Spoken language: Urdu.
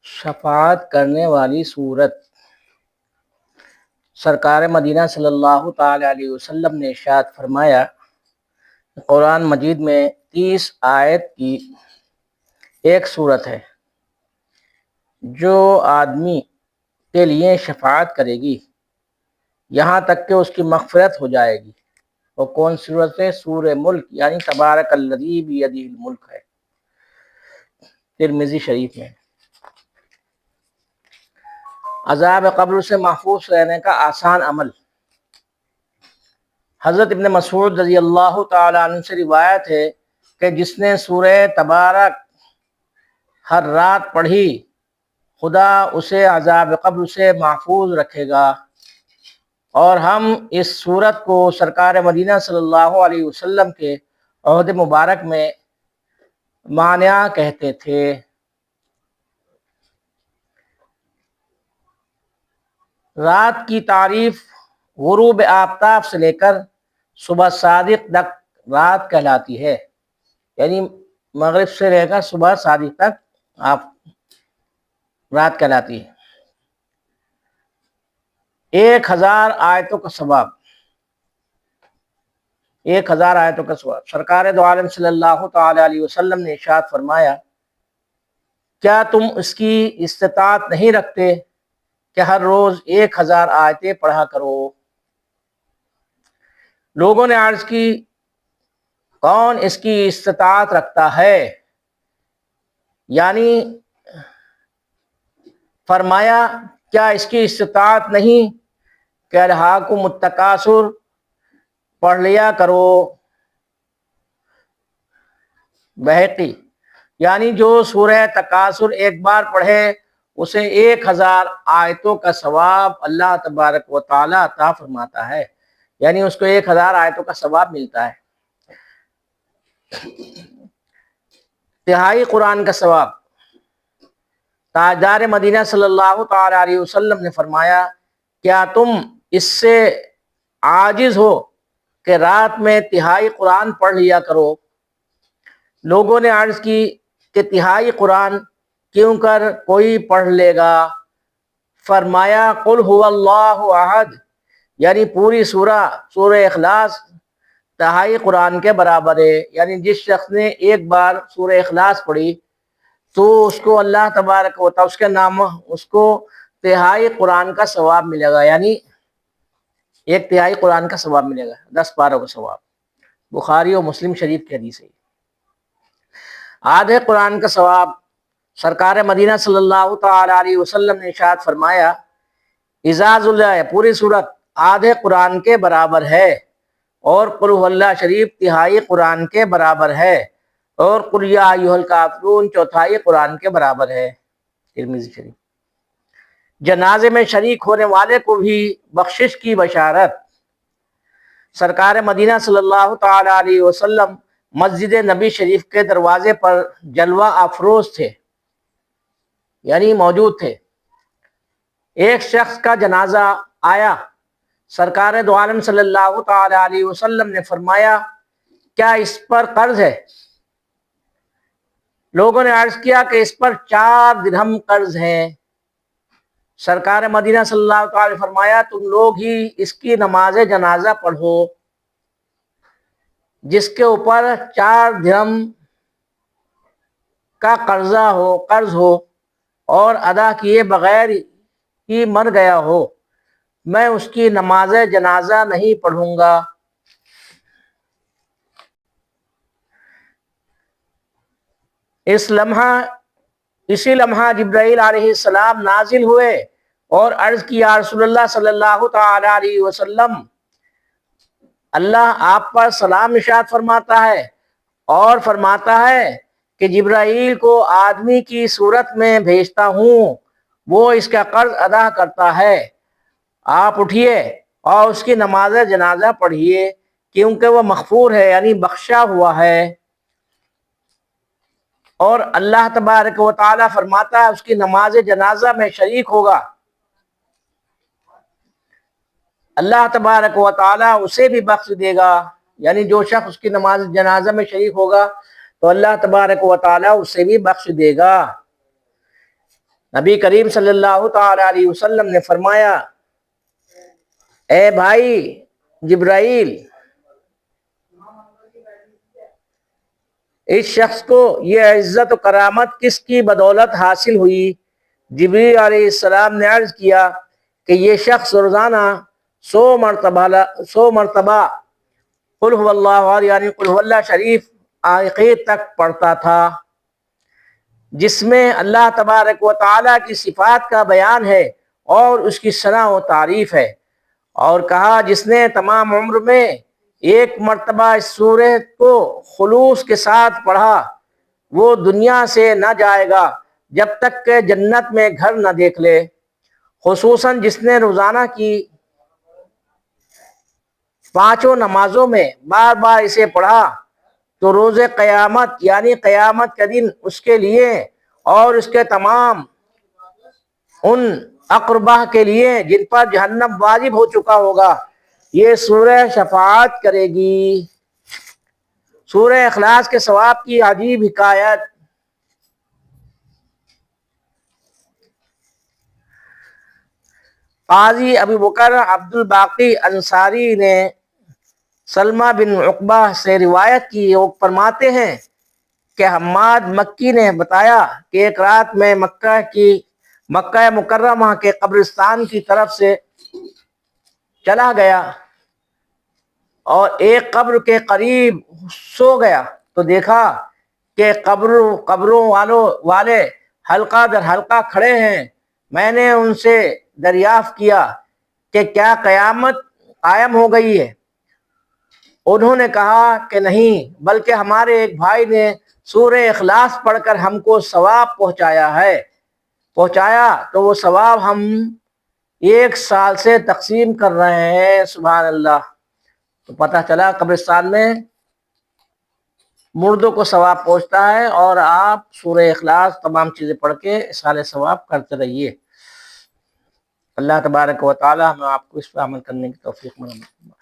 شفاعت کرنے والی صورت۔ سرکار مدینہ صلی اللہ تعالی علیہ وسلم نے ارشاد فرمایا، قرآن مجید میں 30 آیت کی ایک صورت ہے جو آدمی کے لیے شفاعت کرے گی یہاں تک کہ اس کی مغفرت ہو جائے گی۔ وہ کون صورت ہے؟ سورہ ملک، یعنی تبارک الذی بیدہ الملک ہے، ترمذی شریف میں۔ عذاب قبر سے محفوظ رہنے کا آسان عمل۔ حضرت ابن مسعود رضی اللہ تعالی عنہ سے روایت ہے کہ جس نے سورہ تبارک ہر رات پڑھی خدا اسے عذاب قبر سے محفوظ رکھے گا۔ اور ہم اس سورت کو سرکار مدینہ صلی اللہ علیہ وسلم کے عہد مبارک میں مانعہ کہتے تھے۔ رات کی تعریف غروب آفتاب سے لے کر صبح صادق تک رات کہلاتی ہے، یعنی مغرب سے لے کر صبح صادق تک رات کہلاتی ہے۔ 1000 آیتوں کا ثواب، 1000 آیتوں کا ثواب۔ سرکار دو عالم صلی اللہ تعالی علیہ وسلم نے ارشاد فرمایا، کیا تم اس کی استطاعت نہیں رکھتے کہ ہر روز 1000 آیتیں پڑھا کرو؟ لوگوں نے عرض کی، کون اس کی استطاعت رکھتا ہے؟ یعنی فرمایا، کیا اس کی استطاعت نہیں کہ الہاکم التکاثر پڑھ لیا کرو؟ بہقی، یعنی جو سورہ تکاثر ایک بار پڑھے اسے 1000 آیتوں کا ثواب اللہ تبارک و تعالی عطا فرماتا ہے، یعنی اس کو 1000 آیتوں کا ثواب ملتا ہے۔ تہائی قرآن کا ثواب۔ تاجدار مدینہ صلی اللہ تعالی علیہ وسلم نے فرمایا، کیا تم اس سے عاجز ہو کہ رات میں تہائی قرآن پڑھ لیا کرو؟ لوگوں نے عرض کی کہ تہائی قرآن کیوں کر کوئی پڑھ لے گا؟ فرمایا، قل هو اللہ احد، یعنی پوری سورہ اخلاص تہائی قرآن کے برابر ہے۔ یعنی جس شخص نے ایک بار سورہ اخلاص پڑھی تو اس کو اللہ تبارک و تعالی اس کے نام اس کو تہائی قرآن کا ثواب ملے گا، یعنی 1/3 قرآن کا ثواب ملے گا، 10 پاروں کا ثواب۔ بخاری اور مسلم شریف کی حدیث ہے۔ آدھے قرآن کا ثواب۔ سرکار مدینہ صلی اللہ تعالی علیہ وسلم نے ارشاد فرمایا، اذا زلیہ، پوری صورت آدھے قرآن کے برابر ہے، اور قل هو اللہ شریف تہائی قرآن کے برابر ہے، اور قل یا ایھا الکافرون 1/4 قرآن کے برابر ہے، ترمذی شریف۔ جنازے میں شریک ہونے والے کو بھی بخشش کی بشارت۔ سرکار مدینہ صلی اللہ تعالی علیہ وسلم مسجد نبی شریف کے دروازے پر جلوہ افروز تھے، یعنی موجود تھے۔ ایک شخص کا جنازہ آیا، سرکار دو عالم صلی اللہ تعالی علیہ وسلم نے فرمایا، کیا اس پر قرض ہے؟ لوگوں نے عرض کیا کہ اس پر 4 درہم قرض ہیں۔ سرکار مدینہ صلی اللہ تعالی وسلم نے فرمایا، تم لوگ ہی اس کی نماز جنازہ پڑھو۔ جس کے اوپر 4 درہم کا قرض ہو اور ادا کیے بغیر ہی مر گیا ہو، میں اس کی نماز جنازہ نہیں پڑھوں گا۔ اسی لمحہ جبرائیل علیہ السلام نازل ہوئے اور عرض کی، یا رسول اللہ صلی اللہ تعالی علیہ وسلم، اللہ آپ پر سلام ارشاد فرماتا ہے اور فرماتا ہے کہ جبرائیل کو آدمی کی صورت میں بھیجتا ہوں، وہ اس کا قرض ادا کرتا ہے۔ آپ اٹھیے اور اس کی نماز جنازہ پڑھیے، کیونکہ وہ مغفور ہے، یعنی بخشا ہوا ہے۔ اور اللہ تبارک و تعالی فرماتا ہے اس کی نماز جنازہ میں شریک ہوگا، اللہ تبارک و تعالی اسے بھی بخش دے گا، یعنی جو شخص اس کی نماز جنازہ میں شریک ہوگا تو اللہ تبارک و تعالیٰ اسے بھی بخش دے گا۔ نبی کریم صلی اللہ تعالی علیہ وسلم نے فرمایا، اے بھائی جبرائیل، اس شخص کو یہ عزت و کرامت کس کی بدولت حاصل ہوئی؟ جبریل علیہ السلام نے عرض کیا کہ یہ شخص روزانہ 100 مرتبہ قل هو اللہ احد یعنی قل هو اللہ شریف آخر تک پڑھتا تھا، جس میں اللہ تبارک و تعالیٰ کی صفات کا بیان ہے اور اس کی ثنا و تعریف ہے۔ اور کہا، جس نے تمام عمر میں ایک مرتبہ اس سورہ کو خلوص کے ساتھ پڑھا وہ دنیا سے نہ جائے گا جب تک کہ جنت میں گھر نہ دیکھ لے۔ خصوصاً جس نے روزانہ کی 5 نمازوں میں بار بار اسے پڑھا تو روز قیامت یعنی قیامت کا دن اس کے لیے اور اس کے تمام ان اقربا کے لیے جن پر جہنم واجب ہو چکا ہوگا یہ سورہ شفاعت کرے گی۔ سورہ اخلاص کے ثواب کی عجیب حکایت۔ قاضی ابو بکر عبد الباقی انصاری نے سلمہ بن عقبہ سے روایت کی، وہ فرماتے ہیں کہ حماد مکی نے بتایا کہ ایک رات میں مکہ مکرمہ کے قبرستان کی طرف سے چلا گیا اور ایک قبر کے قریب سو گیا تو دیکھا کہ قبروں والے حلقہ در حلقہ کھڑے ہیں۔ میں نے ان سے دریافت کیا کہ کیا قیامت قائم ہو گئی ہے؟ انہوں نے کہا کہ نہیں، بلکہ ہمارے ایک بھائی نے سورہ اخلاص پڑھ کر ہم کو ثواب پہنچایا تو وہ ثواب ہم 1 سال سے تقسیم کر رہے ہیں۔ سبحان اللہ۔ تو پتہ چلا قبرستان میں مردوں کو ثواب پہنچتا ہے، اور آپ سورہ اخلاص تمام چیزیں پڑھ کے اصحال ثواب کرتے رہیے۔ اللہ تبارک و تعالی ہمیں آپ کو اس پر عمل کرنے کی توفیق عطا فرمائے۔